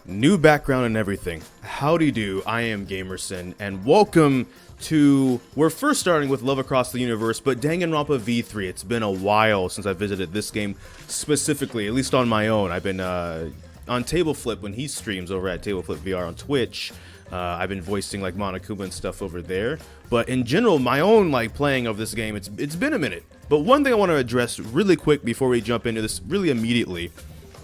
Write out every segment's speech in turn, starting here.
New background and everything. Howdy do, I am Gamrison, and welcome to, we're first starting with Love Across the Universe, but Danganronpa V3. It's been a while since I visited this game specifically, at least on my own. I've been on Table Flip when he streams over at Table Flip VR on Twitch. I've been voicing like Monokuma and stuff over there, but in general, my own like playing of this game, it's been a minute. But one thing I want to address really quick before we jump into this really immediately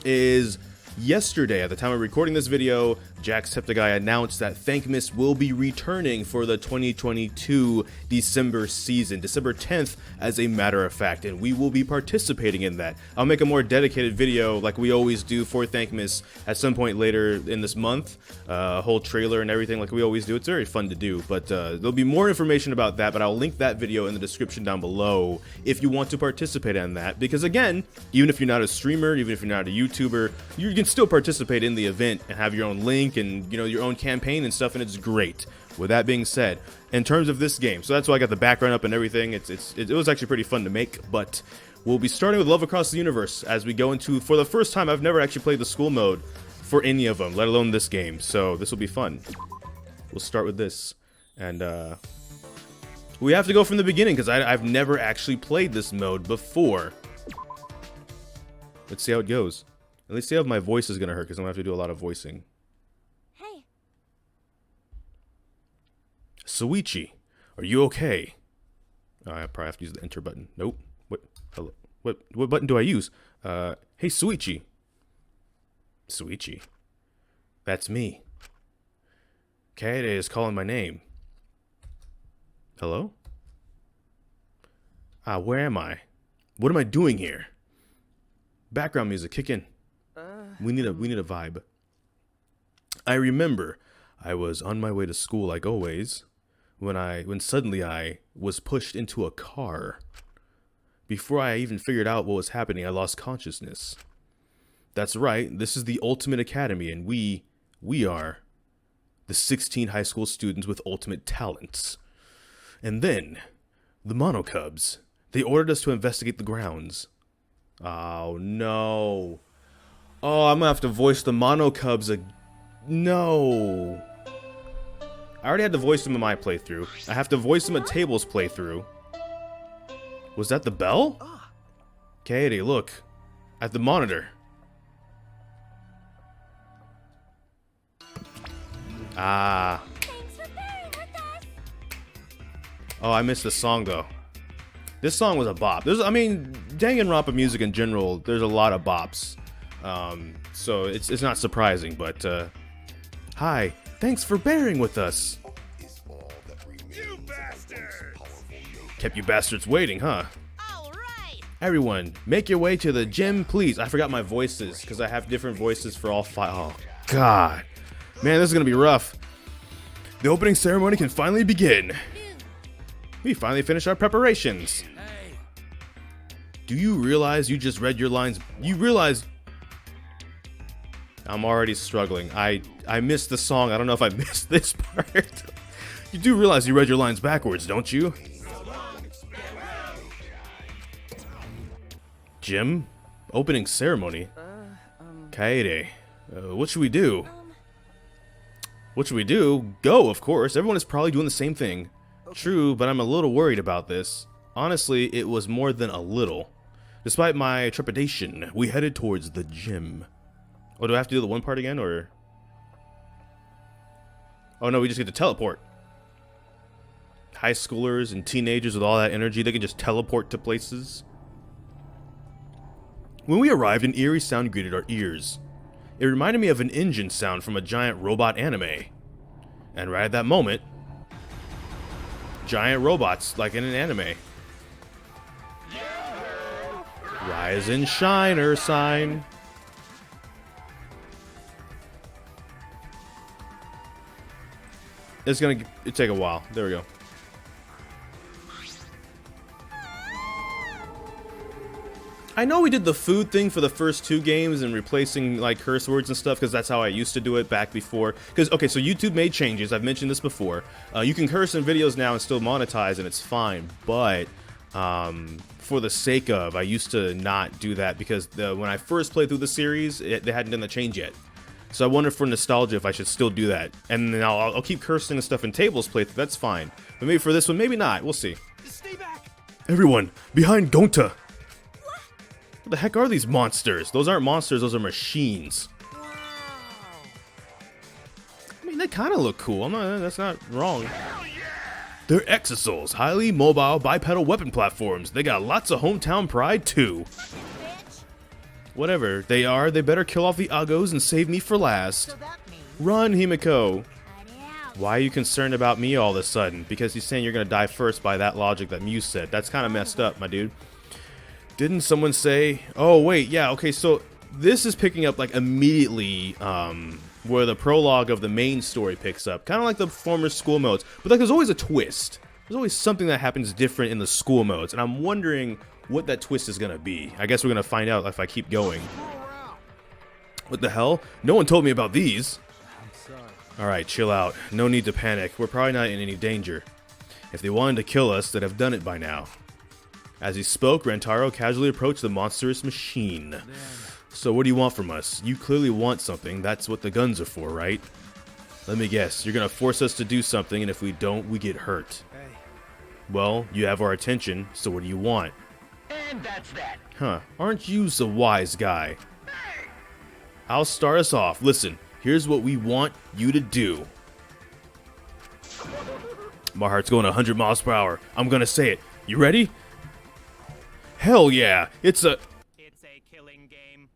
is yesterday, at the time of recording this video, Jacksepticeye announced that THANKMAS will be returning for the 2022 December season, December 10th, as a matter of fact, and we will be participating in that. I'll make a more dedicated video like we always do for THANKMAS at some point later in this month, a whole trailer and everything like we always do. It's very fun to do, but there'll be more information about that, but I'll link that video in the description down below if you want to participate in that, because again, even if you're not a streamer, even if you're not a YouTuber, you can still participate in the event and have your own link and, you know, your own campaign and stuff, and it's great. With that being said, in terms of this game, so that's why I got the background up and everything. It was actually pretty fun to make, but we'll be starting with Love Across the Universe as we go into, for the first time, I've never actually played the school mode for any of them, let alone this game, so this will be fun. We'll start with this, and we have to go from the beginning because I've never actually played this mode before. Let's see how it goes. At least see how my voice is gonna hurt because I'm gonna have to do a lot of voicing. Hey. Suichi, are you okay? Oh, I probably have to use the enter button. Nope. What? Hello. What button do I use? Hey, Suichi. Suichi. That's me. Kaede is calling my name. Hello? Where am I? What am I doing here? Background music, kick in. We need a vibe. I remember I was on my way to school like always when suddenly I was pushed into a car. Before I even figured out what was happening, I lost consciousness. That's right, this is the Ultimate Academy, and we are the 16 high school students with ultimate talents. And then the Monokubs, they ordered us to investigate the grounds. Oh no. Oh, I'm gonna have to voice the Monokubs no. I already had to voice them in my playthrough. I have to voice them at Table's playthrough. Was that the bell? Kaede, look. At the monitor. Ah. Thanks for bearing with us. Oh, I missed the song though. This song was a bop. I mean, Danganronpa music in general, there's a lot of bops. So it's not surprising, but hi, thanks for bearing with us. You bastards! Kept you bastards waiting, huh? All right. Everyone, make your way to the gym, please. I forgot my voices because I have different voices for all five. Oh God, man, this is gonna be rough. The opening ceremony can finally begin. We finally finished our preparations. Do you realize you just read your lines? You realize I'm already struggling. I missed the song. I don't know if I missed this part. You do realize you read your lines backwards, don't you? Gym? Opening ceremony? Kaede, what should we do? What should we do? Go, of course. Everyone is probably doing the same thing. True, but I'm a little worried about this. Honestly, it was more than a little. Despite my trepidation, we headed towards the gym. Oh, do I have to do the one part again, or? Oh no, we just get to teleport. High schoolers and teenagers with all that energy, they can just teleport to places. When we arrived, an eerie sound greeted our ears. It reminded me of an engine sound from a giant robot anime. And right at that moment, giant robots, like in an anime. Rise and shine, Ursine. It's gonna take a while. There we go. I know we did the food thing for the first two games and replacing like curse words and stuff because that's how I used to do it back before. Because, okay, so YouTube made changes. I've mentioned this before. You can curse in videos now and still monetize and it's fine. But for the sake of, I used to not do that because when I first played through the series, they hadn't done the change yet. So I wonder for nostalgia if I should still do that. And then I'll keep cursing and stuff in Tables playthrough, that's fine. But maybe for this one, maybe not, we'll see. Stay back. Everyone, behind Gonta! What the heck are these monsters? Those aren't monsters, those are machines. I mean, they kind of look cool. That's not wrong. They're exosouls, highly mobile bipedal weapon platforms. They got lots of hometown pride too. Whatever they are, they better kill off the uggos and save me for last. So that means Run, Himiko. out. Why are you concerned about me all of a sudden? Because he's saying you're gonna die first by that logic that Mew said. That's kind of messed up, my dude. Didn't someone say... Oh, wait, yeah, okay, so this is picking up, like, immediately, where the prologue of the main story picks up. Kind of like the former school modes. But, like, there's always a twist. There's always something that happens different in the school modes. And I'm wondering what that twist is gonna be. I guess we're gonna find out if I keep going. What the hell? No one told me about these. Alright, chill out. No need to panic. We're probably not in any danger. If they wanted to kill us, they'd have done it by now. As he spoke, Rantaro casually approached the monstrous machine. So what do you want from us? You clearly want something. That's what the guns are for, right? Let me guess. You're gonna force us to do something, and if we don't, we get hurt. Hey. Well, you have our attention, so what do you want? And that's that. Huh, aren't you the wise guy? I'll start us off. Listen, here's what we want you to do. My heart's going 100 miles per hour. I'm gonna say it. You ready? Hell yeah! It's a killing game.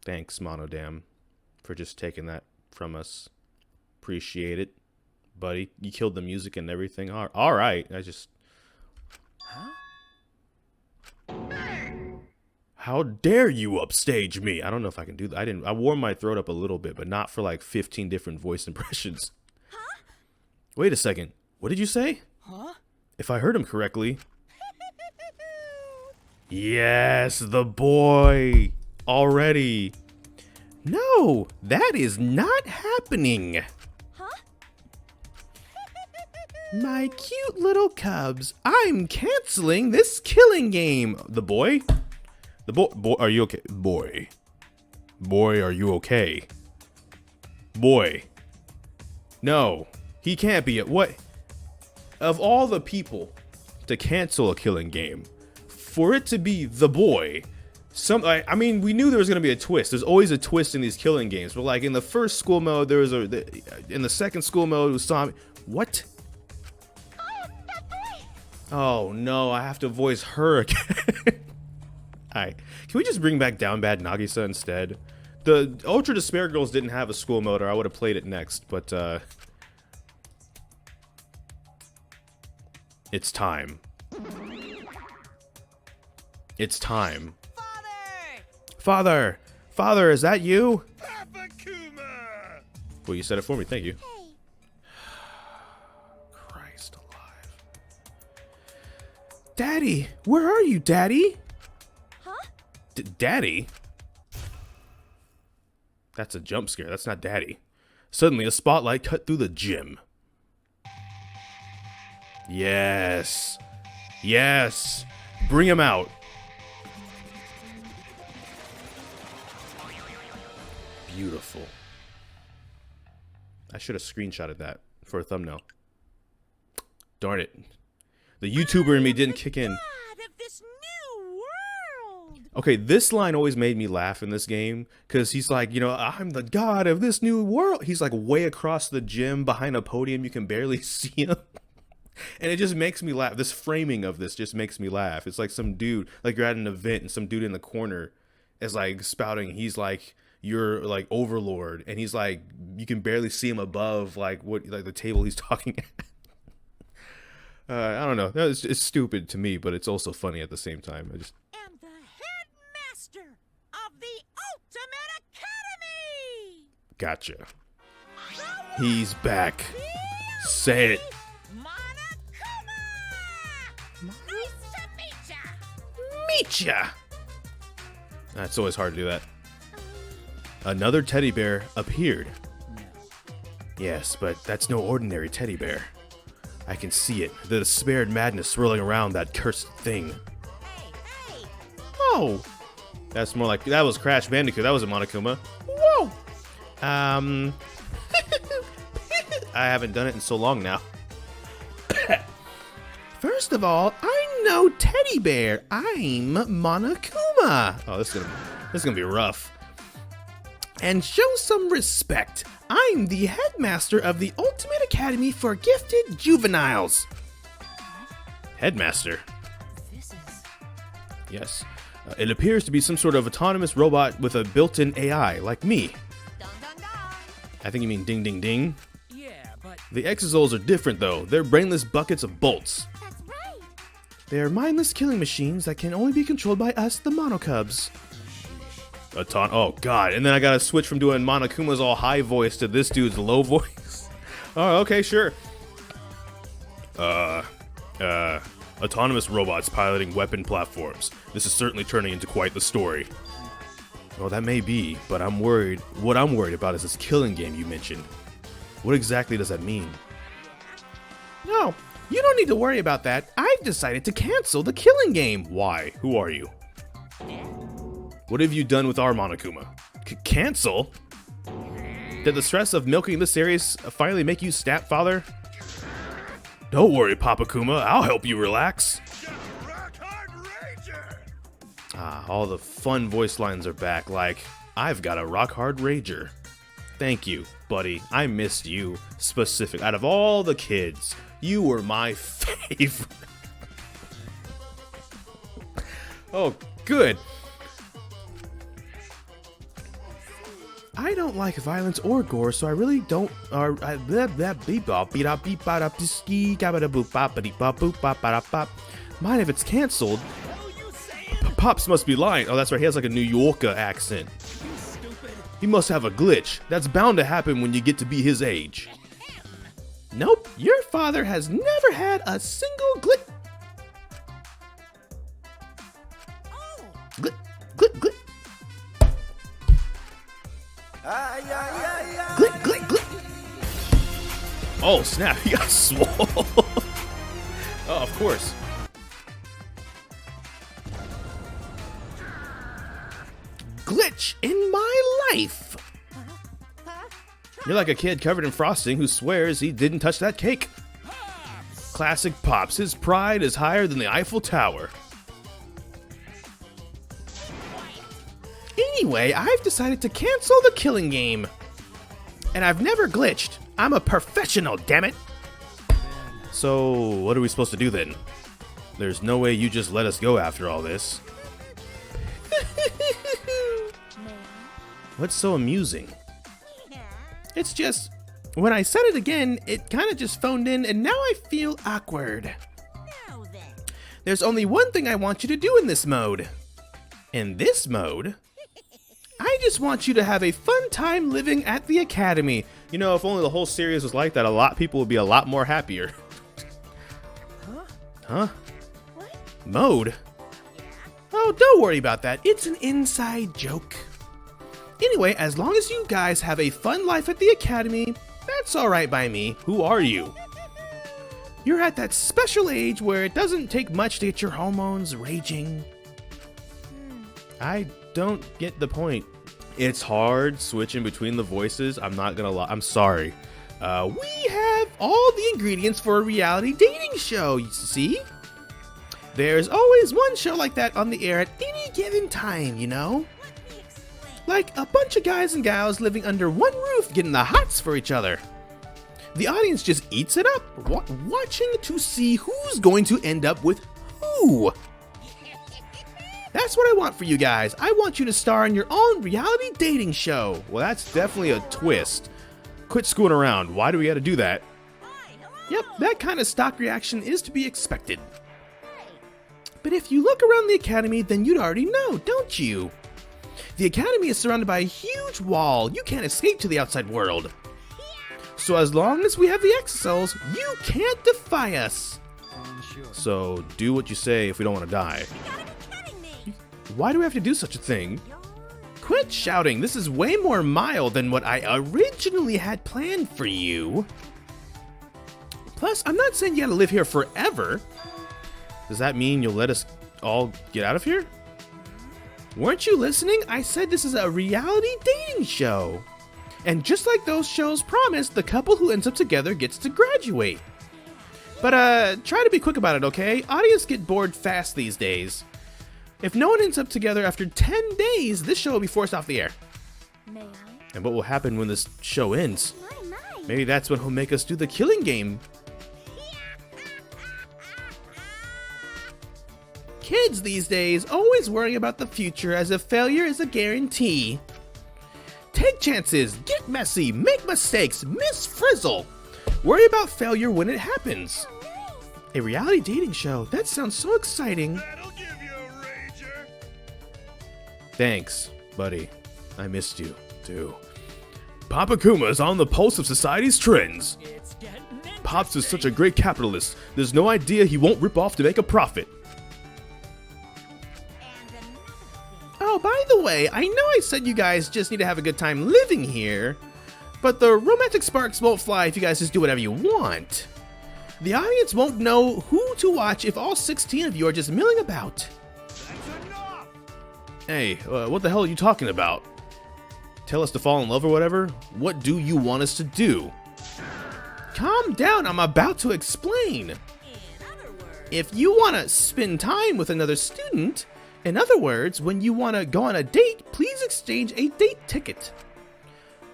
Thanks, Monodam, for just taking that from us. Appreciate it, buddy. You killed the music and everything. All right. I just... How dare you upstage me? I don't know if I can do that. I wore my throat up a little bit, but not for like 15 different voice impressions. Huh? Wait a second. What did you say? Huh? If I heard him correctly. Yes, the boy. Already. No, that is not happening. Huh? My cute little cubs, I'm canceling this killing game. The boy? The boy, are you okay? Boy, are you okay? Boy. No, he can't be it. What? Of all the people to cancel a killing game, for it to be the boy, I mean, we knew there was gonna be a twist. There's always a twist in these killing games. But like in the first school mode, there was in the second school mode, it was Tommy. What? Oh, that boy! Oh no, I have to voice her again. Alright, can we just bring back Down Bad Nagisa instead? The Ultra Despair Girls didn't have a school mode, or I would have played it next, but it's time. It's time. Father! Father, is that you? Apakuma! Well, you said it for me, thank you. Hey, Christ alive. Daddy, where are you, Daddy? huh? Daddy? That's a jump scare, that's not Daddy. Suddenly, a spotlight cut through the gym. Yes. Yes. Bring him out. Beautiful. I should have screenshotted that for a thumbnail. Darn it. The YouTuber in me didn't kick in. God of this new world! Okay, this line always made me laugh in this game because he's like, you know, I'm the god of this new world. He's like way across the gym behind a podium. You can barely see him. And it just makes me laugh. This framing of this just makes me laugh. It's like some dude, like you're at an event and some dude in the corner is like spouting. He's like, you're like overlord. And he's like, you can barely see him above like the table he's talking at. I don't know. It's stupid to me, but it's also funny at the same time. I just... And the headmaster of the Ultimate Academy! Gotcha. He's back. Say it. Monokuma! Nice to meet ya! Meet ya! It's always hard to do that. Another teddy bear appeared. Yes, but that's no ordinary teddy bear. I can see it, the despaired madness swirling around that cursed thing. Hey, hey! Oh! That's more like, that was Crash Bandicoot, that wasn't Monokuma. Whoa! I haven't done it in so long now. First of all, I'm no teddy bear. I'm Monokuma. Oh, this is gonna be rough. And show some respect. I'm the headmaster of the Ultimate Academy for Gifted Juveniles. Headmaster? This is... Yes. It appears to be some sort of autonomous robot with a built-in AI, like me. Dun dun dun! I think you mean ding ding ding. Yeah, but The Exosols are different though. They're brainless buckets of bolts. That's right! They are mindless killing machines that can only be controlled by us, the Monocubs. Oh god, and then I gotta switch from doing Monokuma's all high voice to this dude's low voice. Oh, okay, sure. Autonomous robots piloting weapon platforms. This is certainly turning into quite the story. Well, that may be, but I'm worried. What I'm worried about is this killing game you mentioned. What exactly does that mean? No, you don't need to worry about that. I've decided to cancel the killing game. Why? Who are you? What have you done with our Monokuma? Cancel? Did the stress of milking this series finally make you stepfather? Don't worry, Papa Kuma. I'll help you relax. Rock hard rager! Ah, all the fun voice lines are back, like, I've got a rock hard rager. Thank you, buddy. I missed you. Specific. Out of all the kids, you were my favorite. Oh, good. I don't like violence or gore, so I really don't. Mind if it's canceled? Pops must be lying. Oh, that's right. He has like a New Yorker accent. He must have a glitch. That's bound to happen when you get to be his age. Nope. Your father has never had a single glitch. Oh! Glit, glit, glit. Glit, glit, glit. Oh, snap. He got swole. Oh, of course. Glitch in my life. You're like a kid covered in frosting who swears he didn't touch that cake. Classic Pops. His pride is higher than the Eiffel Tower. Anyway, I've decided to cancel the killing game. And I've never glitched. I'm a professional, damn it. So, what are we supposed to do then? There's no way you just let us go after all this. What's so amusing? Yeah. It's just, when I said it again, it kind of just phoned in and now I feel awkward. Now then. There's only one thing I want you to do in this mode. In this mode? I just want you to have a fun time living at the Academy. You know, if only the whole series was like that, a lot of people would be a lot more happier. Huh? What? Mode? Yeah. Oh, don't worry about that. It's an inside joke. Anyway, as long as you guys have a fun life at the Academy, that's alright by me. Who are you? You're at that special age where it doesn't take much to get your hormones raging. I don't get the point. It's hard switching between the voices. I'm not gonna lie. I'm sorry. We have all the ingredients for a reality dating show, you see? There's always one show like that on the air at any given time, you know? Let me explain. Like a bunch of guys and gals living under one roof getting the hots for each other. The audience just eats it up, watching to see who's going to end up with who. That's what I want for you guys. I want you to star in your own reality dating show. Well, that's definitely a twist. Quit screwing around. Why do we gotta do that? Hi, hello. Yep, that kind of stock reaction is to be expected. Hey. But if you look around the Academy, then you'd already know, don't you? The Academy is surrounded by a huge wall. You can't escape to the outside world. So as long as we have the Exosols, you can't defy us. So do what you say if we don't want to die. You gotta be kidding me. Why do we have to do such a thing? You're... Quit shouting. This is way more mild than what I originally had planned for you. Plus, I'm not saying you gotta live here forever. Does that mean you'll let us all get out of here? Weren't you listening? I said this is a reality dating show. And just like those shows promise, the couple who ends up together gets to graduate. But try to be quick about it, okay? Audience get bored fast these days. If no one ends up together after 10 days, this show will be forced off the air. May I? And what will happen when this show ends? My. Maybe that's when he'll make us do the killing game. Kids these days always worrying about the future as if failure is a guarantee. Take chances, get messy, make mistakes, miss frizzle. Worry about failure when it happens. A reality dating show? That sounds so exciting. That'll give you a rager. Thanks, buddy. I missed you, too. Papa Kuma's on the pulse of society's trends. It's getting Pops is such a great capitalist. There's no idea he won't rip off to make a profit. And another thing. Oh, by the way, I know I said you guys just need to have a good time living here, but the romantic sparks won't fly if you guys just do whatever you want. The audience won't know who to watch if all 16 of you are just milling about. That's enough. Hey, what the hell are you talking about? Tell us to fall in love or whatever? What do you want us to do? Calm down, I'm about to explain. In other words, If you want to spend time with another student, in other words, when you want to go on a date, please exchange a date ticket.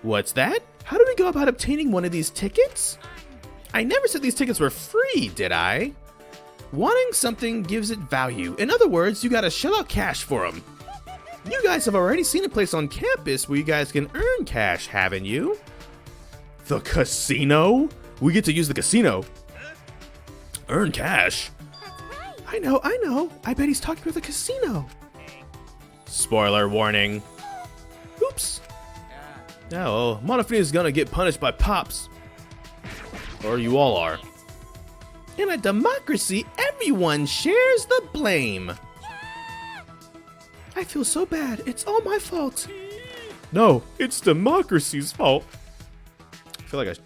What's that? How do we go about obtaining one of these tickets? I never said these tickets were free, did I? Wanting something gives it value. In other words, you gotta shell out cash for them. You guys have already seen a place on campus where you guys can earn cash, haven't you? The casino? We get to use the casino. Earn cash? that's right. I know. I bet he's talking about the casino. Spoiler warning. Oops. Oh, Monofini is gonna get punished by Pops. Or you all are. In a democracy, everyone shares the blame. I feel so bad. It's all my fault. No, it's democracy's fault. I feel like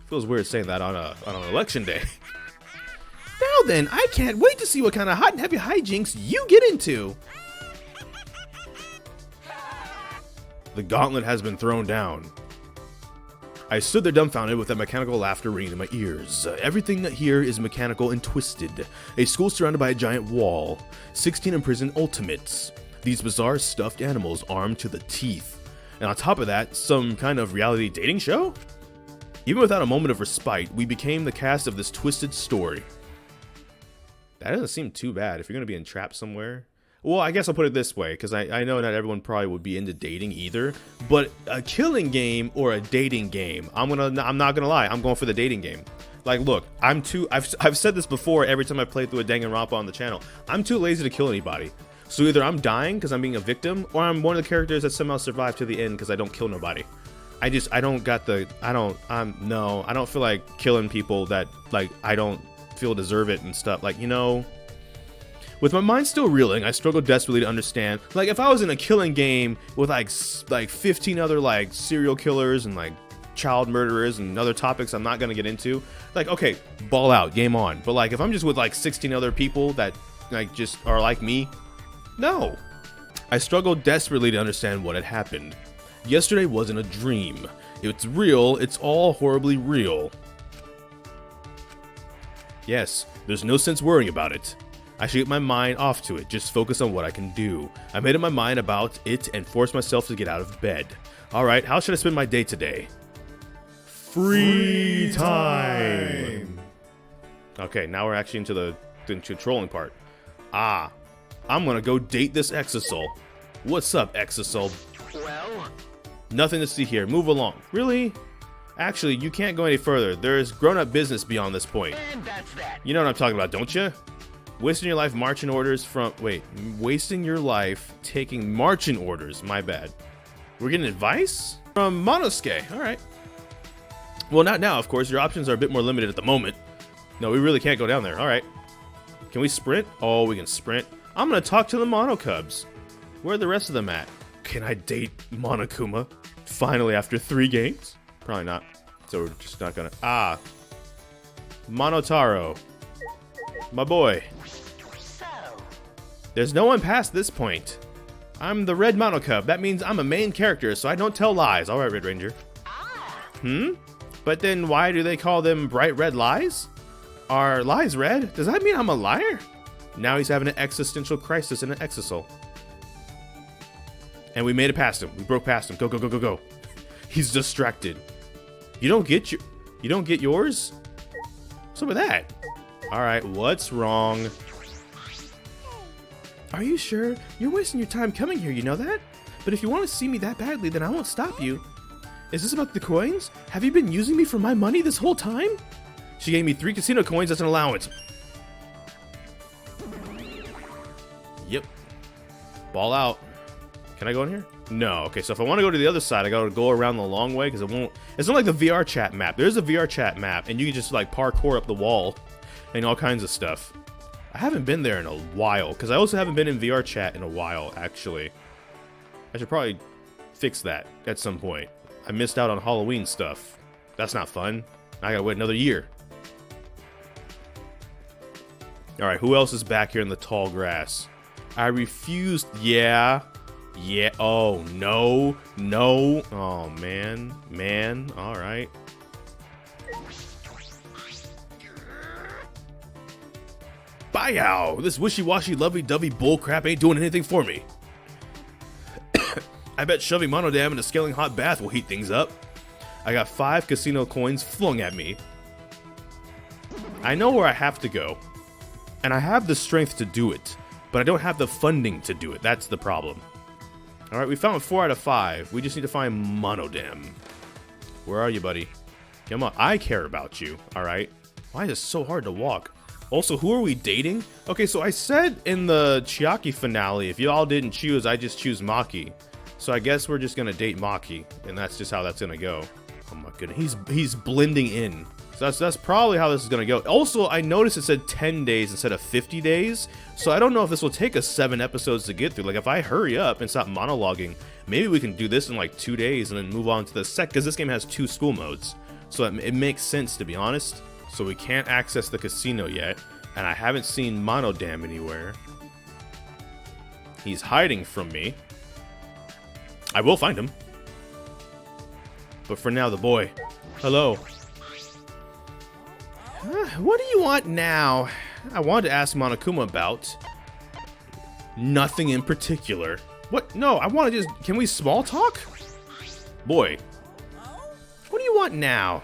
feels weird saying that on an election day. Now then, I can't wait to see what kind of hot and heavy hijinks you get into. The gauntlet has been thrown down. I stood there dumbfounded with that mechanical laughter ringing in my ears. Everything here is mechanical and twisted. A school surrounded by a giant wall. 16 imprisoned ultimates. These bizarre stuffed animals armed to the teeth. And on top of that, some kind of reality dating show? Even without a moment of respite, we became the cast of this twisted story. That doesn't seem too bad if you're going to be entrapped somewhere. Well, I guess I'll put it this way, because I know not everyone probably would be into dating either, but a killing game or a dating game, I'm not gonna lie, I'm going for the dating game. Like, look, I've said this before every time I play through a Danganronpa on the channel. I'm too lazy to kill anybody. So either I'm dying because I'm being a victim, or I'm one of the characters that somehow survive to the end because I don't kill nobody. I don't feel like killing people that, like, I don't feel deserve it and stuff. Like, you know, with my mind still reeling, I struggle desperately to understand. Like, if I was in a killing game with like 15 other like serial killers and like child murderers and other topics I'm not gonna get into, like, okay, ball out, game on. But like, if I'm just with like 16 other people that like just are like me, no. I struggled desperately to understand what had happened. Yesterday wasn't a dream. It's real. It's all horribly real. Yes, there's no sense worrying about it. I should get my mind off to it, just focus on what I can do. I made up my mind about it and forced myself to get out of bed. Alright, how should I spend my day today? Free time! Okay, now we're actually into the trolling part. Ah, I'm gonna go date this Exasol. What's up, Exasol? Well, Nothing to see here, move along. Really? Actually, you can't go any further. There is grown-up business beyond this point. and that's that. You know what I'm talking about, don't you? Wasting your life marching orders from... Wait. Wasting your life taking marching orders. My bad. We're getting advice? From Monosuke. Alright. Well, not now, of course. Your options are a bit more limited at the moment. No, we really can't go down there. Alright. Can we sprint? Oh, we can sprint. I'm gonna talk to the Monocubs. Where are the rest of them at? Can I date Monokuma? Finally, after 3 games? Probably not. So we're just not gonna... Ah. Monotaro. My boy. So, There's no one past this point. I'm the red monocub. That means I'm a main character, so I don't tell lies. All right, Red Ranger. But then why do they call them bright red lies? Are lies red? Does that mean I'm a liar? Now he's having an existential crisis in an exisal. And we made it past him. We broke past him. Go, go, go, go, go. He's distracted. You don't get yours? What's up with that? All right, what's wrong? Are you sure? You're wasting your time coming here, you know that? But if you want to see me that badly, then I won't stop you. Is this about the coins? Have you been using me for my money this whole time? She gave me 3 casino coins as an allowance. Yep. Ball out. Can I go in here? No. Okay, so if I want to go to the other side, I gotta go around the long way because it won't. It's not like the VR chat map. There's a VR chat map, and you can just like parkour up the wall and all kinds of stuff. I haven't been there in a while because I also haven't been in VR chat in a while, actually. I should probably fix that at some point. I missed out on Halloween stuff. That's not fun. I gotta wait another year. Alright, who else is back here in the tall grass? I refused. Yeah. Yeah. Oh, no. No. Oh, man. Man. Alright. Bye-ow. This wishy-washy, lovey-dovey bullcrap ain't doing anything for me. I bet shoving Monodam in a scaling hot bath will heat things up. I got 5 casino coins flung at me. I know where I have to go. And I have the strength to do it. But I don't have the funding to do it. That's the problem. Alright, we found 4 out of 5. We just need to find Monodam. Where are you, buddy? Come on. I care about you. Alright. Why is it so hard to walk? Also, who are we dating? Okay, so I said in the Chiaki finale, if you all didn't choose, I just choose Maki. So I guess we're just gonna date Maki, and that's just how that's gonna go. Oh my goodness, he's blending in. So that's probably how this is gonna go. Also, I noticed it said 10 days instead of 50 days, so I don't know if this will take us 7 episodes to get through. Like, if I hurry up and stop monologuing, maybe we can do this in like 2 days and then move on to the second, because this game has 2 school modes. So it makes sense, to be honest. So we can't access the casino yet, and I haven't seen Monodam anywhere. He's hiding from me. I will find him. But for now, the boy. Hello. What do you want now? I wanted to ask Monokuma about. Nothing in particular. What? No, I want to just... Can we small talk? Boy. What do you want now?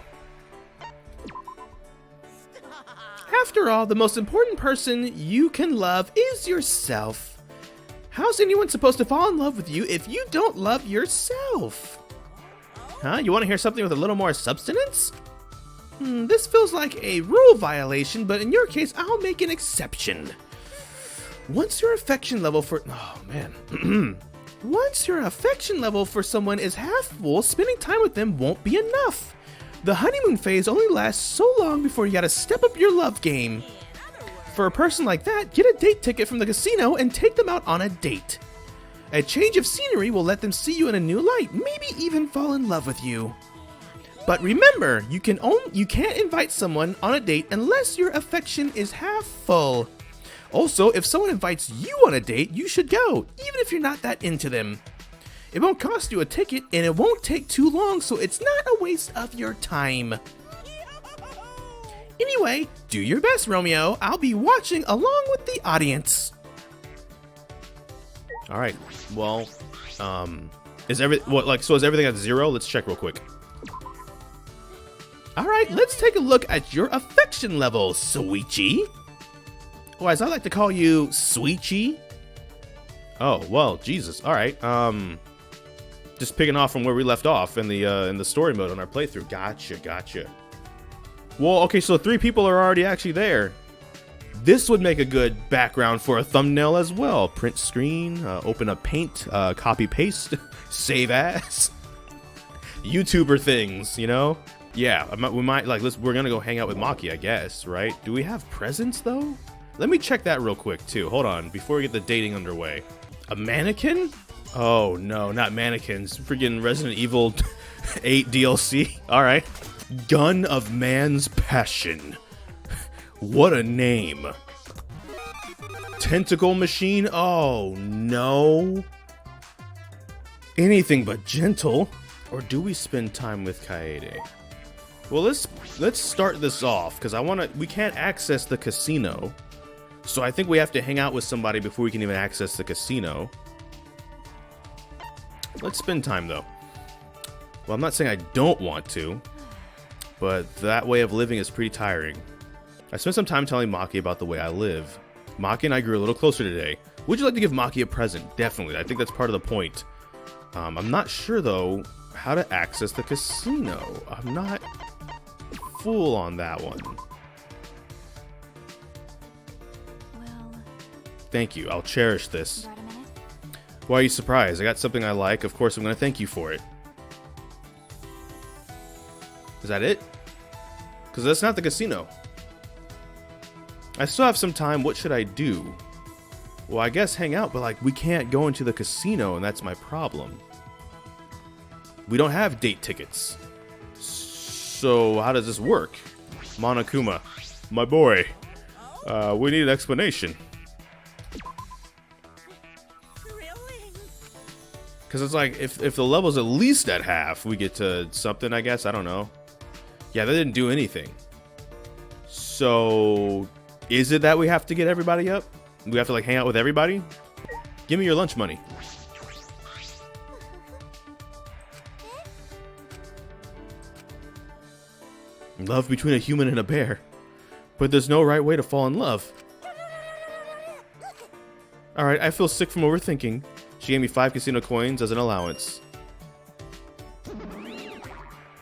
After all, the most important person you can love is yourself. How's anyone supposed to fall in love with you if you don't love yourself? Huh? You want to hear something with a little more substance? This feels like a rule violation, but in your case, I'll make an exception. Once your affection level for... Oh, man. Once your affection level for someone is half full, spending time with them won't be enough. The honeymoon phase only lasts so long before you gotta step up your love game. For a person like that, get a date ticket from the casino and take them out on a date. A change of scenery will let them see you in a new light, maybe even fall in love with you. But remember, you can't invite someone on a date unless your affection is half full. Also, if someone invites you on a date, you should go, even if you're not that into them. It won't cost you a ticket, and it won't take too long, so it's not a waste of your time. Anyway, do your best, Romeo. I'll be watching along with the audience. All right. Well, is everything at 0? Let's check real quick. All right, let's take a look at your affection level, Sweetie. Or as I like to call you, Sweetie. Oh, well, Jesus. All right. Just picking off from where we left off in the story mode on our playthrough. Gotcha. Well, okay, so 3 people are already actually there. This would make a good background for a thumbnail as well. Print screen, open up Paint, copy paste, save as. YouTuber things, you know? Yeah, we might we're gonna go hang out with Maki, I guess, right? Do we have presents though? Let me check that real quick too. Hold on, before we get the dating underway. A mannequin? Oh no, not mannequins. Freaking Resident Evil 8 DLC. All right. Gun of Man's Passion. What a name. Tentacle Machine? Oh, no. Anything but gentle. Or do we spend time with Kaede? Well, let's start this off because we can't access the casino. So I think we have to hang out with somebody before we can even access the casino. Let's spend time though. Well, I'm not saying I don't want to, but that way of living is pretty tiring. I spent some time telling Maki about the way I live. Maki and I grew a little closer today. Would you like to give Maki a present? Definitely. I think that's part of the point. I'm not sure though how to access the casino. I'm not full on that one. Well, Thank you. I'll cherish this. got a minute? Why are you surprised? I got something I like. Of course, I'm going to thank you for it. Is that it? Because that's not the casino. I still have some time. What should I do? Well, I guess hang out, but like we can't go into the casino, and that's my problem. We don't have date tickets. So how does this work? Monokuma, my boy, we need an explanation. Really? Because it's like, if the level's at least at half, we get to something, I guess. I don't know. Yeah, they didn't do anything. So, is it that we have to get everybody up? We have to, like, hang out with everybody? Give me your lunch money. Love between a human and a bear. But there's no right way to fall in love. Alright, I feel sick from overthinking. She gave me 5 casino coins as an allowance.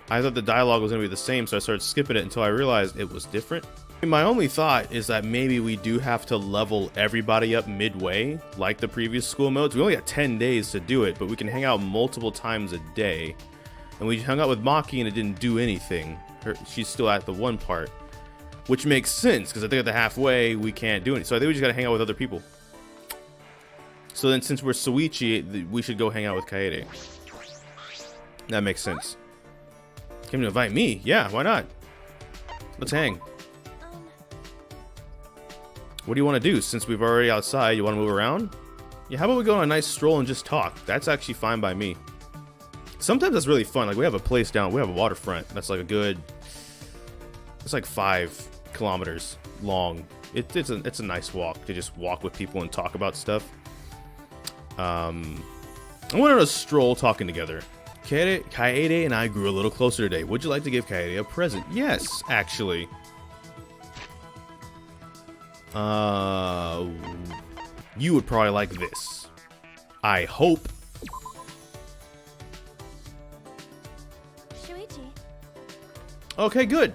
I thought the dialogue was going to be the same, so I started skipping it until I realized it was different. My only thought is that maybe we do have to level everybody up midway, like the previous school modes. We only got 10 days to do it, but we can hang out multiple times a day. And we hung out with Maki and it didn't do anything. She's still at the one part, which makes sense because I think at the halfway we can't do anything. So I think we just got to hang out with other people. So then since we're Suichi, we should go hang out with Kaede. That makes sense. Came to invite me? Yeah, why not? Let's hang. What do you want to do? Since we've already outside, you want to move around? Yeah, how about we go on a nice stroll and just talk? That's actually fine by me. Sometimes that's really fun. Like we have a place down, we have a waterfront. That's like a good, it's like 5 kilometers long. It's a nice walk to just walk with people and talk about stuff. I went on a stroll talking together. Kaede and I grew a little closer today. Would you like to give Kaede a present? Yes, actually. You would probably like this. I hope. Shuichi. Okay, good.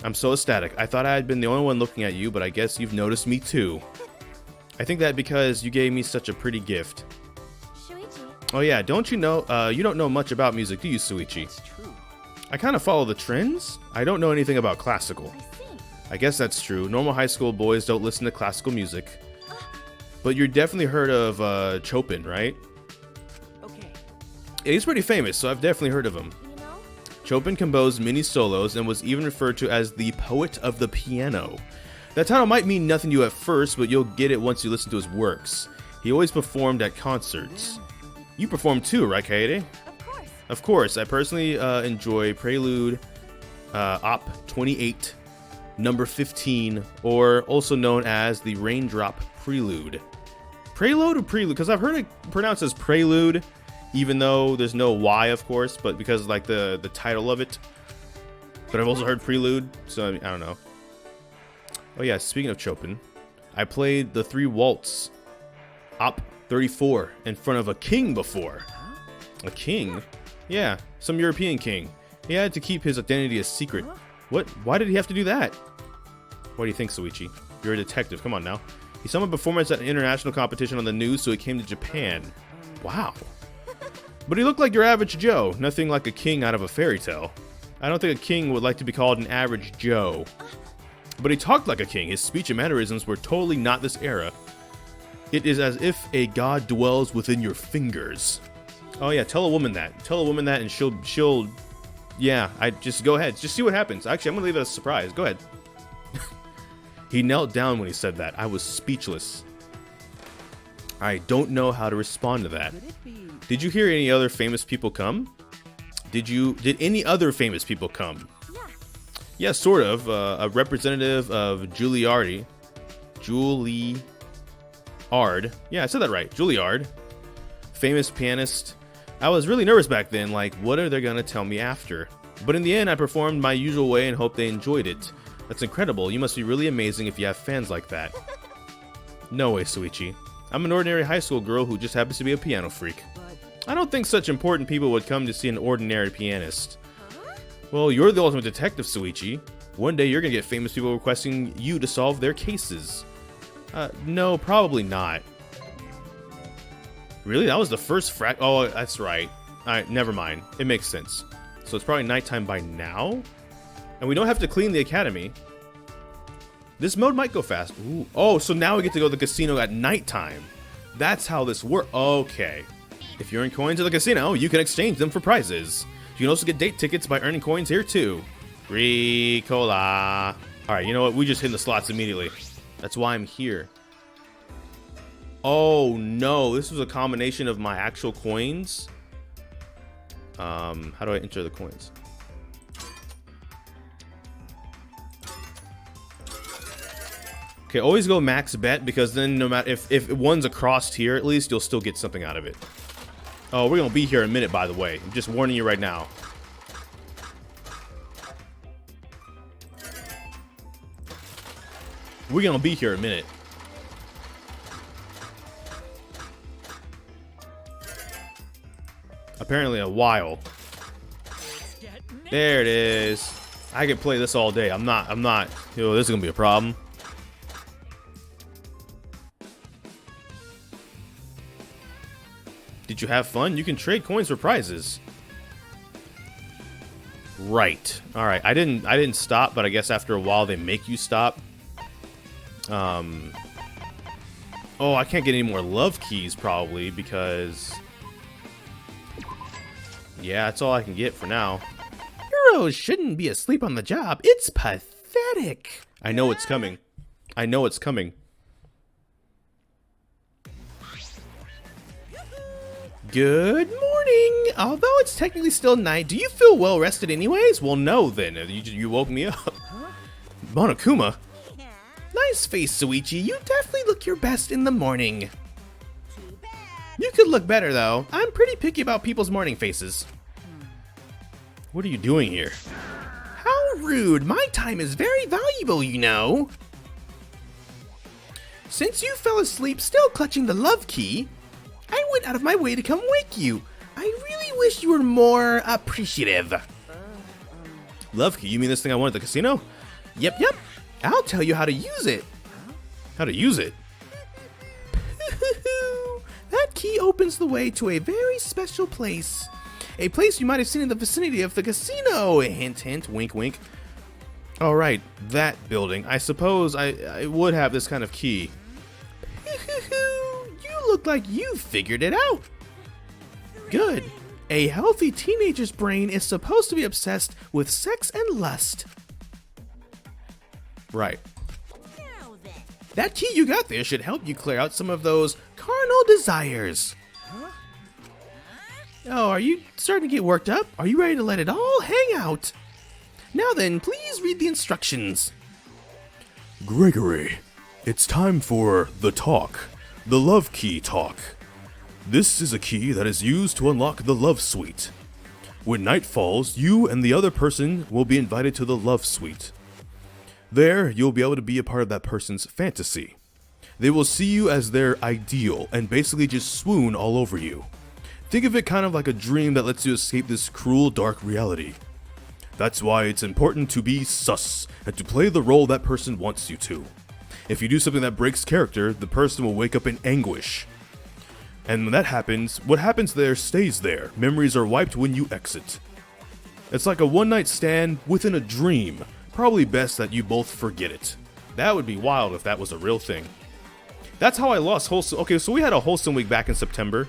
I'm so ecstatic. I thought I had been the only one looking at you, but I guess you've noticed me too. I think that because you gave me such a pretty gift. Shuichi. Oh yeah, don't you know, you don't know much about music, do you, Suichi? It's true. I kind of follow the trends. I don't know anything about classical. I see. I guess that's true. Normal high school boys don't listen to classical music. But you're definitely heard of Chopin, right? Okay. Yeah, he's pretty famous, so I've definitely heard of him. You know? Chopin composed many solos and was even referred to as the poet of the piano. That title might mean nothing to you at first, but you'll get it once you listen to his works. He always performed at concerts. You perform too, right, Kaede? Of course. Of course, I personally enjoy Prelude, Op. 28, Number 15, or also known as the Raindrop Prelude. Prelude or Prelude? Because I've heard it pronounced as Prelude, even though there's no Y, of course, but because like the title of it. But I've also heard Prelude, so I don't know. Oh yeah, speaking of Chopin, I played the 3 Waltz, Op. 34, in front of a king before. A king? Yeah, some European king. He had to keep his identity a secret. What? Why did he have to do that? What do you think, Suichi? You're a detective. Come on now. He saw my performance at an international competition on the news, so he came to Japan. Wow. But he looked like your average Joe. Nothing like a king out of a fairy tale. I don't think a king would like to be called an average Joe. But he talked like a king. His speech and mannerisms were totally not this era. It is as if a god dwells within your fingers. Oh yeah, tell a woman that. Tell a woman that and she'll yeah, I just go ahead. Just see what happens. Actually, I'm gonna leave it as a surprise. Go ahead. He knelt down when he said that. I was speechless. I don't know how to respond to that. Did you hear any other famous people come? Did any other famous people come? Yeah. Yeah, sort of. A representative of Juilliard. Yeah, I said that right. Juilliard. Famous pianist. I was really nervous back then, like, what are they gonna tell me after? But in the end, I performed my usual way and hope they enjoyed it. That's incredible. You must be really amazing if you have fans like that. No way, Suichi. I'm an ordinary high school girl who just happens to be a piano freak. I don't think such important people would come to see an ordinary pianist. Well, you're the ultimate detective, Suichi. One day you're gonna get famous people requesting you to solve their cases. No, probably not. Really? That was the first oh, that's right. Alright, never mind. It makes sense. So it's probably nighttime by now? And we don't have to clean the academy. This mode might go fast. Ooh. Oh, so now we get to go to the casino at nighttime. That's how this works. Okay. If you earn coins at the casino, you can exchange them for prizes. You can also get date tickets by earning coins here too. Ricola. Alright, you know what? We just hit the slots immediately. That's why I'm here. Oh no, this was a combination of my actual coins. How do I enter the coins? Okay, always go max bet, because then no matter if one's across here, at least you'll still get something out of it. Oh, we're gonna be here in a minute, by the way. I'm just warning you right now. We're gonna be here in a minute. Apparently a while. There it is. I can play this all day. I'm not, yo, this is gonna be a problem. Did you have fun? You can trade coins for prizes. Right. Alright, I didn't stop, but I guess after a while they make you stop. Oh, I can't get any more love keys probably because... yeah, that's all I can get for now. Heroes shouldn't be asleep on the job. It's pathetic. I know it's coming. I know it's coming. Good morning. Although it's technically still night, do you feel well rested anyways? Well, no then. You woke me up. Monokuma. Nice face, Suichi. You definitely look your best in the morning. You could look better, though. I'm pretty picky about people's morning faces. What are you doing here? How rude. My time is very valuable, you know. Since you fell asleep still clutching the love key, I went out of my way to come wake you. I really wish you were more appreciative. Love key? You mean this thing I won at the casino? Yep. I'll tell you how to use it. How to use it? That key opens the way to a very special place. A place you might have seen in the vicinity of the casino. Hint, hint, wink, wink. Alright, that building. I suppose I would have this kind of key. You look like you figured it out. Good. A healthy teenager's brain is supposed to be obsessed with sex and lust. Right. That key you got there should help you clear out some of those carnal desires. Oh, are you starting to get worked up? Are you ready to let it all hang out? Now then, please read the instructions. Gregory, it's time for the talk. The love key talk. This is a key that is used to unlock the love suite. When night falls, you and the other person will be invited to the love suite. There, you'll be able to be a part of that person's fantasy. They will see you as their ideal and basically just swoon all over you. Think of it kind of like a dream that lets you escape this cruel, dark reality. That's why it's important to be sus and to play the role that person wants you to. If you do something that breaks character, the person will wake up in anguish. And when that happens, what happens there stays there. Memories are wiped when you exit. It's like a one-night stand within a dream. Probably best that you both forget it. That would be wild if that was a real thing. That's how I lost wholesome. Okay, so we had a wholesome week back in September,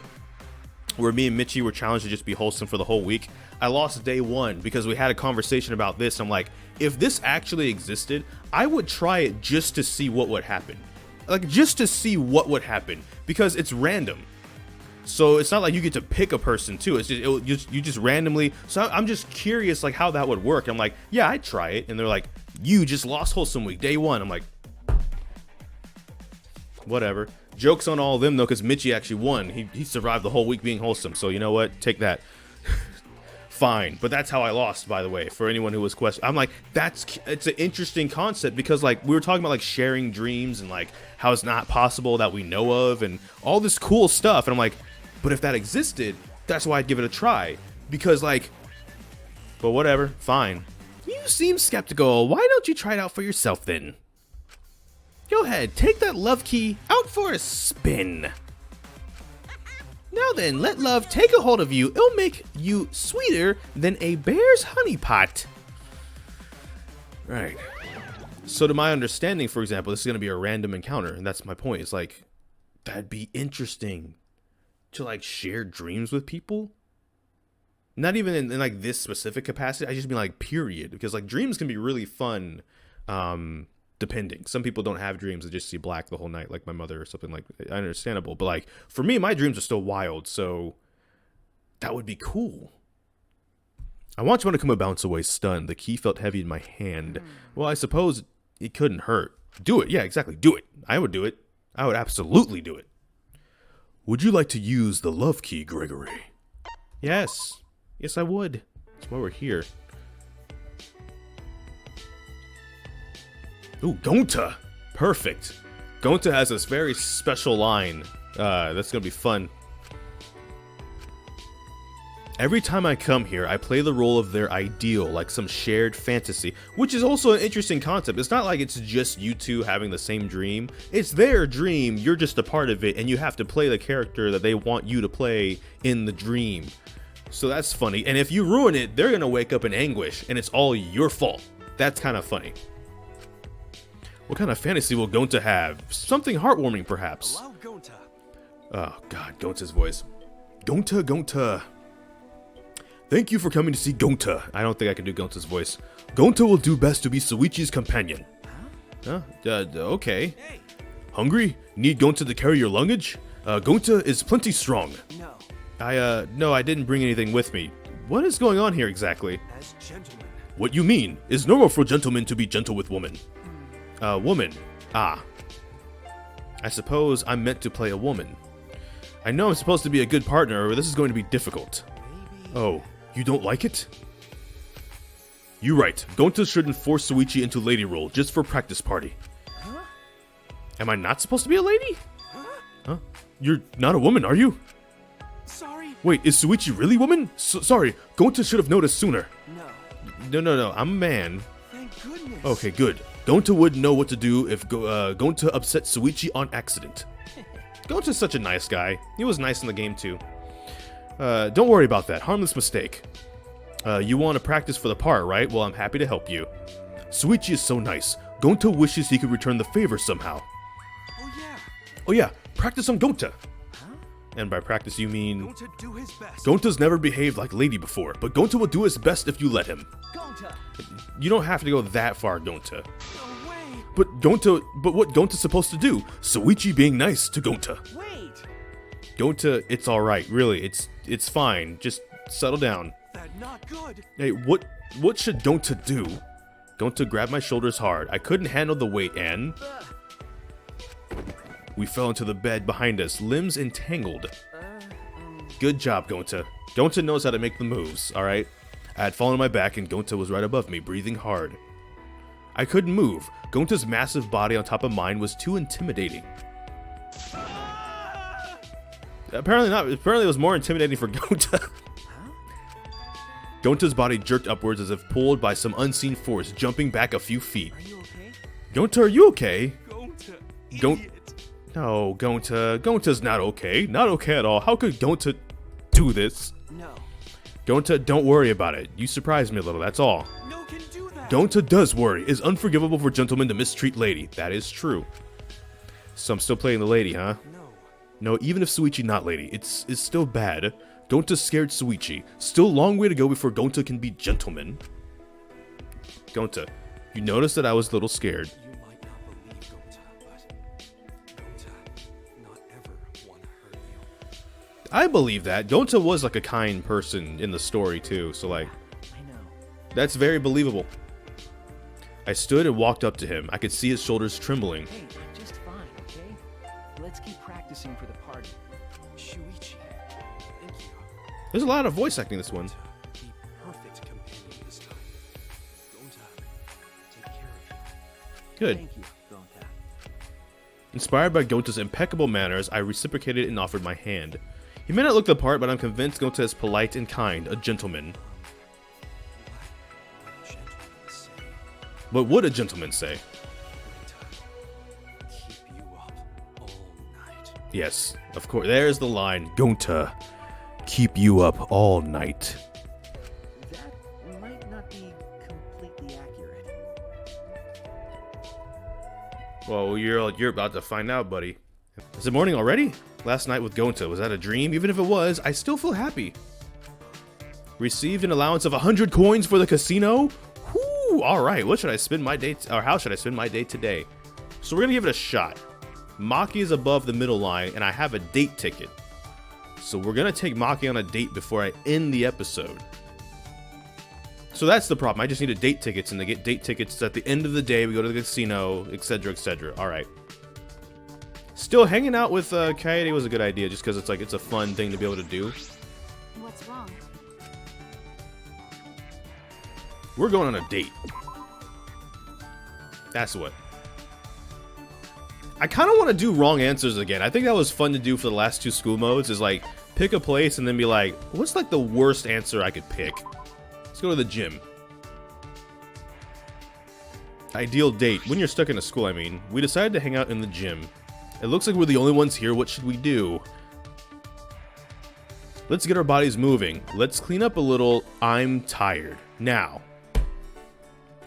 where me and Michi were challenged to just be wholesome for the whole week. I lost day one because we had a conversation about this. I'm like, if this actually existed, I would try it just to see what would happen. like just to see what would happen, because it's random. So it's not like you get to pick a person too. It's just you just randomly. So I'm just curious like how that would work. I'm like, yeah, I'd try it. And they're like, you just lost Wholesome Week, day 1. I'm like, whatever. Joke's on all of them though, because Mitchie actually won. He survived the whole week being wholesome. So you know what? Take that. Fine. But that's how I lost, by the way, for anyone who was questioning. I'm like, it's an interesting concept, because like we were talking about like sharing dreams and like how it's not possible that we know of and all this cool stuff. And I'm like, but if that existed, that's why I'd give it a try. Because like, but whatever, fine. You seem skeptical. Why don't you try it out for yourself then? Go ahead, take that love key out for a spin. Now then, let love take a hold of you. It'll make you sweeter than a bear's honey pot. Right. So to my understanding, for example, this is going to be a random encounter, and that's my point. It's like, that'd be interesting to like share dreams with people. Not even in like this specific capacity. I just mean like period, because like dreams can be really fun. Depending. Some people don't have dreams, they just see black the whole night, like my mother or something. Like, understandable. But like for me, my dreams are still wild, so that would be cool. I watched one to come a bounce away stunned. The key felt heavy in my hand. Well, I suppose it couldn't hurt. Do it. Yeah, exactly. Do it. I would do it. I would absolutely do it. Would you like to use the love key, Gregory? Yes. Yes, I would. That's why we're here. Ooh, Gonta. Perfect. Gonta has this very special line. That's gonna be fun. Every time I come here, I play the role of their ideal, like some shared fantasy, which is also an interesting concept. It's not like it's just you two having the same dream. It's their dream, you're just a part of it, and you have to play the character that they want you to play in the dream. So that's funny. And if you ruin it, they're gonna wake up in anguish, and it's all your fault. That's kind of funny. What kind of fantasy will Gonta have? Something heartwarming, perhaps. Allow Gonta. Oh, God, Gonta's voice. Gonta, Gonta. Thank you for coming to see Gonta. I don't think I can do Gonta's voice. Gonta will do best to be Suichi's companion. Huh? Okay. Hey. Hungry? Need Gonta to carry your luggage? Gonta is plenty strong. No. No, I didn't bring anything with me. What is going on here exactly? As gentlemen. What you mean? It's normal for gentlemen to be gentle with women. Woman. Ah. I suppose I'm meant to play a woman. I know I'm supposed to be a good partner, but this is going to be difficult. Maybe. Oh, you don't like it? You're right. Gonta shouldn't force Suichi into lady role just for practice party. Huh? Am I not supposed to be a lady? Huh? Huh? You're not a woman, are you? Sorry. Wait, is Suichi really woman? Sorry, Gonta should have noticed sooner. No. No, I'm a man. Thank goodness. Okay, good. Gonta wouldn't know what to do if Gonta upset Suichi on accident. Gonta's such a nice guy. He was nice in the game too. Don't worry about that. Harmless mistake. You want to practice for the part, right? Well, I'm happy to help you. Suichi is so nice. Gonta wishes he could return the favor somehow. Oh yeah. Oh yeah, practice on Gonta. Huh? And by practice you mean... Gonta do his best. Gonta's never behaved like lady before, but Gonta will do his best if you let him. Gonta. You don't have to go that far, Gonta. No way. But what Gonta's supposed to do? Suichi being nice to Gonta. Wait. Gonta, it's alright, really. It's fine. Just settle down. That not good. Hey, what should Gonta do? Gonta grabbed my shoulders hard. I couldn't handle the weight, and... We fell into the bed behind us, limbs entangled. Good job, Gonta. Gonta knows how to make the moves, alright? I had fallen on my back and Gonta was right above me, breathing hard. I couldn't move. Gonta's massive body on top of mine was too intimidating. Apparently not. Apparently it was more intimidating for Gonta. Gonta's body jerked upwards as if pulled by some unseen force, jumping back a few feet. Are you okay? Gonta, are you okay? Gonta. Gon- Idiot. No, Gonta. Gonta's not okay. Not okay at all. How could Gonta do this? No. Gonta, don't worry about it. You surprised me a little, that's all. No can do that. Gonta does worry. It's unforgivable for gentlemen to mistreat lady. That is true. So I'm still playing the lady, huh? No. No, even if Suichi not lady, it's still bad. Gonta scared Suichi. Still long way to go before Gonta can be gentleman. Gonta, you noticed that I was a little scared. You might not believe Gonta, but I believe that. Gonta was like a kind person in the story too, so like, I know. that's very believable. I stood and walked up to him. I could see his shoulders trembling. Hey, I'm just fine, okay? Let's keep practicing for the party. Shuichi, thank you. There's a lot of voice acting in this one. The perfect companion this time. Gonta, take care of you. Good. Thank you, Gonta. Inspired by Gonta's impeccable manners, I reciprocated and offered my hand. He may not look the part, but I'm convinced Gonta is polite and kind, a gentleman. What would a gentleman say? Keep you up all night. Yes, of course. There's the line. Gonta, keep you up all night. That might not be completely accurate. Well, you're about to find out, buddy. Is it morning already? Last night with Gonta, was that a dream? Even if it was, I still feel happy. Received an allowance of 100 coins for the casino? Whoo! Alright, what should I spend my day, or how should I spend my day today? So we're gonna give it a shot. Maki is above the middle line, and I have a date ticket. So we're gonna take Maki on a date before I end the episode. So that's the problem. I just need a date tickets, and to get date tickets at the end of the day, we go to the casino, etc., etc. Alright. Still, hanging out with Kaede was a good idea, just because it's like, it's a fun thing to be able to do. What's wrong? We're going on a date. That's what. I kind of want to do wrong answers again. I think that was fun to do for the last two school modes, is like, pick a place and then be like, what's like the worst answer I could pick? Let's go to the gym. Ideal date. When you're stuck in a school, I mean. We decided to hang out in the gym. It looks like we're the only ones here. What should we do? Let's get our bodies moving. Let's clean up a little. I'm tired. Now,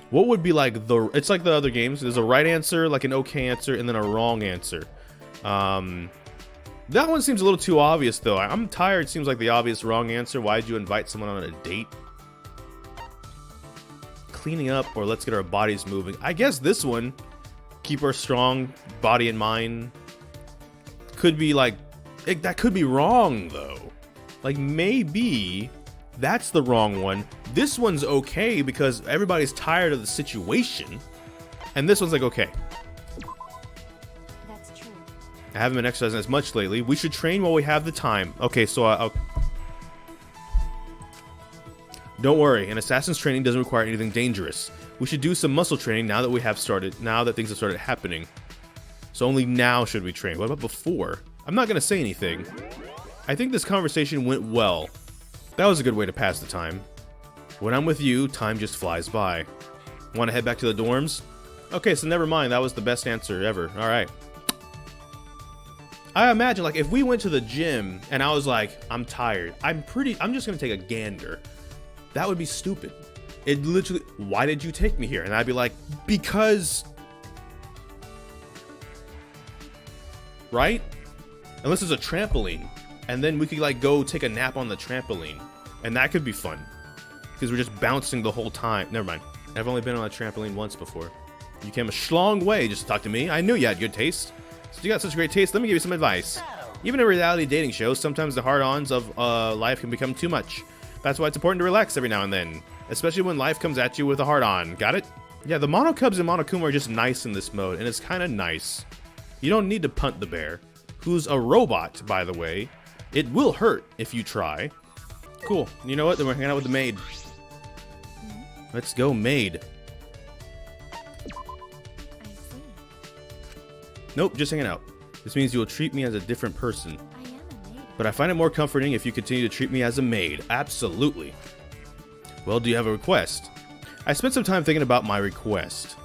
what would be like the... It's like the other games. There's a right answer, like an okay answer, and then a wrong answer. That one seems a little too obvious, though. I'm tired seems like the obvious wrong answer. Why'd you invite someone on a date? Cleaning up, or let's get our bodies moving. I guess this one, keep our strong body in mind, could be like... that could be wrong, though. Like, maybe that's the wrong one. This one's okay because everybody's tired of the situation. And this one's like, okay. That's true. I haven't been exercising as much lately. We should train while we have the time. Okay, so I'll... Don't worry, an assassin's training doesn't require anything dangerous. We should do some muscle training now that we have started, now that things have started happening. So only now should we train. What about before? I'm not gonna say anything. I think this conversation went well. That was a good way to pass the time. When I'm with you, time just flies by. Want to head back to the dorms? Okay, so never mind. That was the best answer ever. All right. I imagine, like, if we went to the gym and I was like, I'm tired. I'm just gonna take a gander. That would be stupid. It literally, why did you take me here? And I'd be like, because... Right? Unless it's a trampoline. And then we could, like, go take a nap on the trampoline. And that could be fun. Because we're just bouncing the whole time. Never mind. I've only been on a trampoline once before. You came a long way just to talk to me. I knew you had good taste. Since you got such great taste, let me give you some advice. Even in reality dating shows, sometimes the hard-ons of life can become too much. That's why it's important to relax every now and then. Especially when life comes at you with a hard-on. Got it? Yeah, the Monokubs and Monokuma are just nice in this mode. And it's kind of nice. You don't need to punt the bear. Who's a robot, by the way. It will hurt if you try. Cool. You know what? Then we're hanging out with the maid. Let's go, maid. I see. Nope, just hanging out. This means you will treat me as a different person. I am a maid. But I find it more comforting if you continue to treat me as a maid. Absolutely. Well, do you have a request? I spent some time thinking about my request.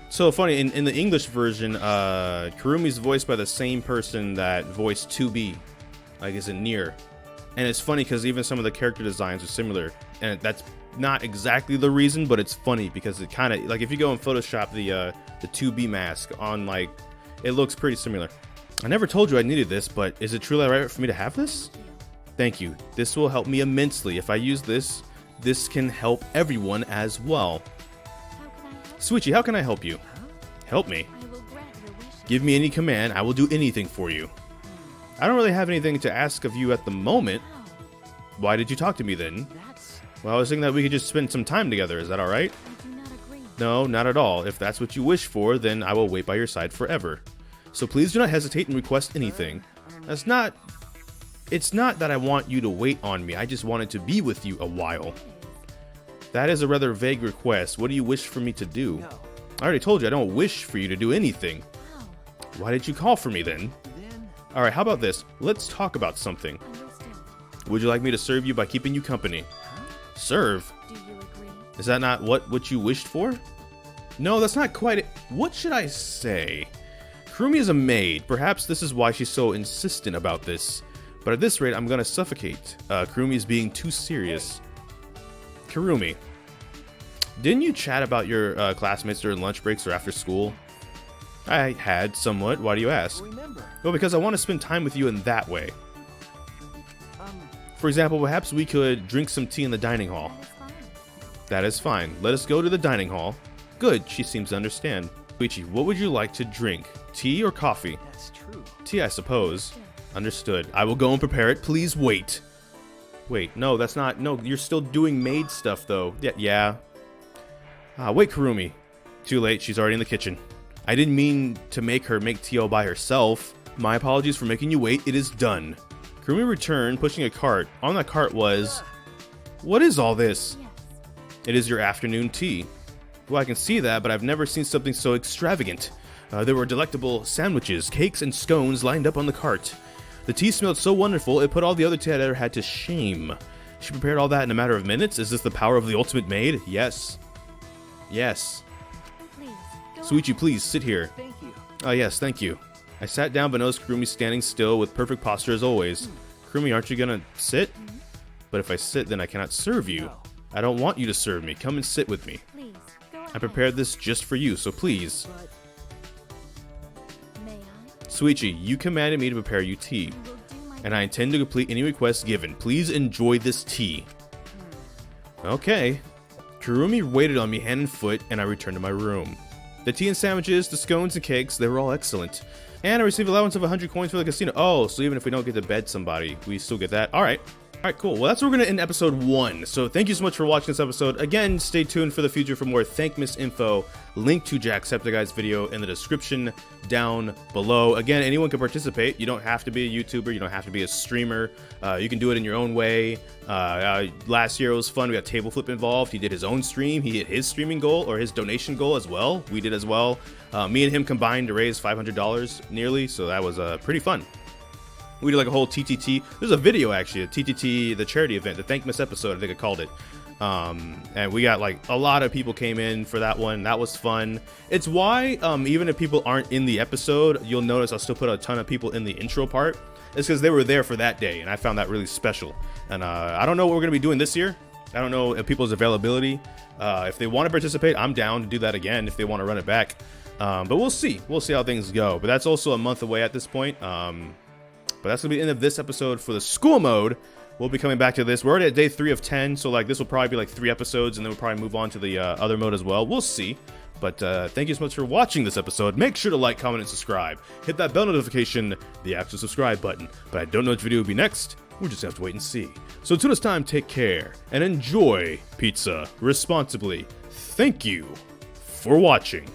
So funny, in the English version, Kurumi's voiced by the same person that voiced 2B. Like, is it Nier? And it's funny because even some of the character designs are similar. And that's not exactly the reason, but it's funny because it kind of, like, if you go and Photoshop the 2B mask on, like, it looks pretty similar. I never told you I needed this, but is it truly right for me to have this? Thank you. This will help me immensely. If I use this, this can help everyone as well. How can I help? Suichi, how can I help you? Help me? I will grant your wish. Give me any command. I will do anything for you. I don't really have anything to ask of you at the moment. Oh, Why did you talk to me then? That's... Well, I was thinking that we could just spend some time together. Is that all right? I do not agree. No, not at all. If that's what you wish for, then I will wait by your side forever. So please do not hesitate and request anything. It's not that I want you to wait on me. I just wanted to be with you a while. That is a rather vague request. What do you wish for me to do? No. I already told you I don't wish for you to do anything. How? Why did you call for me then? Then... All right, how about this? Let's talk about something. Understood. Would you like me to serve you by keeping you company? Serve? Do you agree? Is that not what you wished for? No, that's not quite it. What should I say? Kurumi is a maid. Perhaps this is why she's so insistent about this. But at this rate, I'm gonna suffocate. Kurumi is being too serious. Kurumi, didn't you chat about your classmates during lunch breaks or after school? I had, somewhat. Why do you ask? Remember. Well, because I want to spend time with you in that way. Um, For example, perhaps we could drink some tea in the dining hall. That is fine. That is fine. Let us go to the dining hall. Good, she seems to understand. Koichi, what would you like to drink? Tea or coffee? that's true. Tea, I suppose. Understood. I will go and prepare it. Please wait. Wait, no, that's not... No, you're still doing maid stuff, though. Yeah. Wait, Kurumi. Too late. She's already in the kitchen. I didn't mean to make her make tea all by herself. My apologies for making you wait. It is done. Kurumi returned, pushing a cart. On that cart was... What is all this? Yes. It is your afternoon tea. Well, I can see that, but I've never seen something so extravagant. There were delectable sandwiches, cakes, and scones lined up on the cart. The tea smelled so wonderful, it put all the other tea I'd ever had to shame. She prepared all that in a matter of minutes? Is this the power of the ultimate maid? Yes. Yes. Please, go Suichi, please, sit here. Thank you. Yes, thank you. I sat down but noticed Kurumi standing still with perfect posture as always. Kurumi, aren't you gonna sit? But if I sit, then I cannot serve you. No. I don't want you to serve me. Come and sit with me. Please, go I ahead. prepared this just for you, so please. But... May I? Suichi, you commanded me to prepare you tea, I will do my and I intend to complete any requests given. Please enjoy this tea. Okay. Kurumi waited on me hand and foot, and I returned to my room. The tea and sandwiches, the scones and cakes, they were all excellent. And I received allowance of 100 coins for the casino. Oh, so even if we don't get to bed somebody, we still get that. All right. All right, cool. Well, that's where we're going to end episode 1. So thank you so much for watching this episode. Again, stay tuned for the future for more THANKMAS info. Link to Jacksepticeye's video in the description down below. Again, anyone can participate. You don't have to be a YouTuber. You don't have to be a streamer. You can do it in your own way. Last year it was fun. We got Table Flip involved. He did his own stream. He hit his streaming goal or his donation goal as well. We did as well. Me and him combined to raise $500 nearly. So that was pretty fun. We did like a whole TTT. There's a video actually, a TTT, the charity event, the THANKMAS episode, I think I called it. And we got like a lot of people came in for that one. That was fun. It's why even if people aren't in the episode, you'll notice I'll still put a ton of people in the intro part. It's because they were there for that day, and I found that really special. And I don't know what we're gonna be doing this year. I don't know if people's availability. If they want to participate, I'm down to do that again if they want to run it back. But we'll see. We'll see how things go. But that's also a month away at this point. But that's gonna be the end of this episode for the school mode. We'll be coming back to this. We're already at day 3 of 10, so like this will probably be like 3 episodes, and then we'll probably move on to the other mode as well. We'll see. But thank you so much for watching this episode. Make sure to like, comment, and subscribe. Hit that bell notification, the actual subscribe button. But I don't know which video will be next. We'll just have to wait and see. So until this time, take care and enjoy pizza responsibly. Thank you for watching.